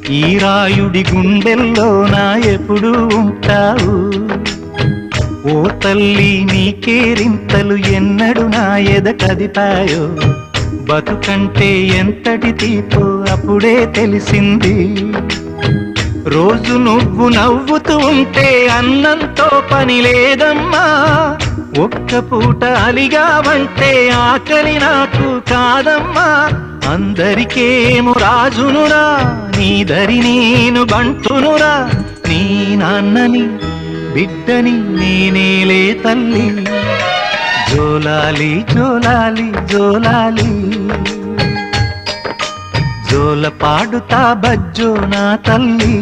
ఈ రాయుడి గుండెల్లో నా ఎప్పుడు ఉంటావు. ఓ తల్లి నీ కేరింతలు ఎన్నడు నా ఎద కదిపాయో. బతుకంటే ఎంతటి తీపో అప్పుడే తెలిసింది. రోజు నువ్వు నవ్వుతూ ఉంటే అన్నంతో పని లేదమ్మా. ఒక్క పూట అలిగావంటే ఆకలి నాకు కాదమ్మా. అందరికేమో రాజునురా, నీ దరి నేను బంటునురా. నీ నాన్నని బిడ్డని నేనేలే తల్లి. జోలాలి జోలాలి జోలాలి, జోల పాడుతా బజ్జో నా తల్లి.